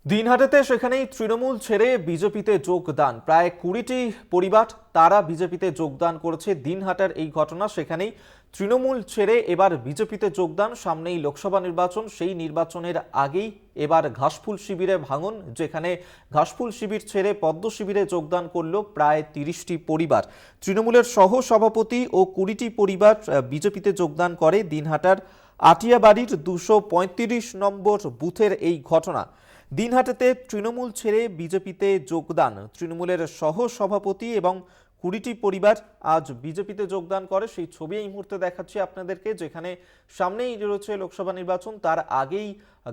দিনহাটাতে সেখানেই তৃণমূল ছেড়ে বিজেপিতে যোগদান প্রায় 20টি পরিবার তারা বিজেপিতে যোগদান করেছে। দিনহাটার এই ঘটনা, সেখানেই তৃণমূল ছেড়ে এবার বিজেপিতে যোগদান। সামনেই লোকসভা নির্বাচন, সেই নির্বাচনের আগেই এবার ঘাসফুল শিবিরে ভাঙন, যেখানে ঘাসফুল শিবির ছেড়ে পদ্ম শিবিরে যোগদান করলো প্রায় 30টি পরিবার। তৃণমূলের সহ সভাপতি ও 20টি পরিবার বিজেপিতে যোগদান করে। দিনহাটার আটিয়াবাড়ির 235 নম্বর বুথের এই ঘটনা। দিনহাটাতে তৃণমূল ছেড়ে বিজেপিতে যোগদান তৃণমূলের সহ সভাপতি এবং 20টি পরিবার আজ বিজেপিতে যোগদান করে। সেই ছবি এই মুহূর্তে দেখাচ্ছি আপনাদেরকে, যেখানে সামনেই রয়েছে লোকসভা নির্বাচন, তার আগেই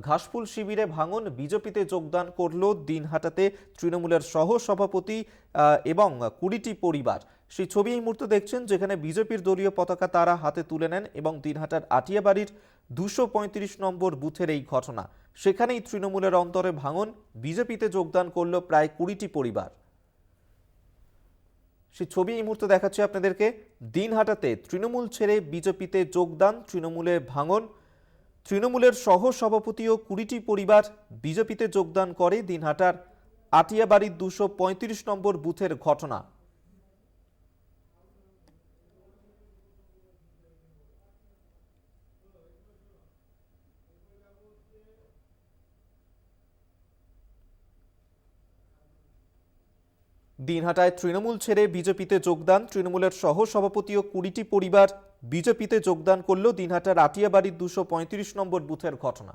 ঘাসফুল শিবিরে ভাঙন। বিজেপিতে যোগদান করলো দিনহাটাতে তৃণমূলের সহ সভাপতি এবং 20টি পরিবার। সেই ছবি এই মুহূর্তে দেখছেন, যেখানে বিজেপির দলীয় পতাকা তারা হাতে তুলে নেন এবং দিনহাটার আটিয়াবাড়ির 235 নম্বর বুথের এই ঘটনা। সেখানেই তৃণমূলের অন্তরে ভাঙন, বিজেপিতে যোগদান করলো প্রায় 20টি পরিবার। সেই ছবি এই মুহূর্তে দেখাচ্ছি আপনাদেরকে। দিনহাটাতে তৃণমূল ছেড়ে বিজেপিতে যোগদান, তৃণমূলে ভাঙন। তৃণমূলের সহ সভাপতি ও 20টি পরিবার বিজেপিতে যোগদান করে। দিনহাটার আটিয়াবাড়ির 235 নম্বর বুথের ঘটনা। দিনহাটায় তৃণমূল ছেড়ে বিজেপিতে যোগদান, তৃণমূলের সহ সভাপতি ও 20টি পরিবার বিজেপিতে যোগদান করল। দিনহাটার আটিয়াবাড়ির 235 নম্বর বুথের ঘটনা।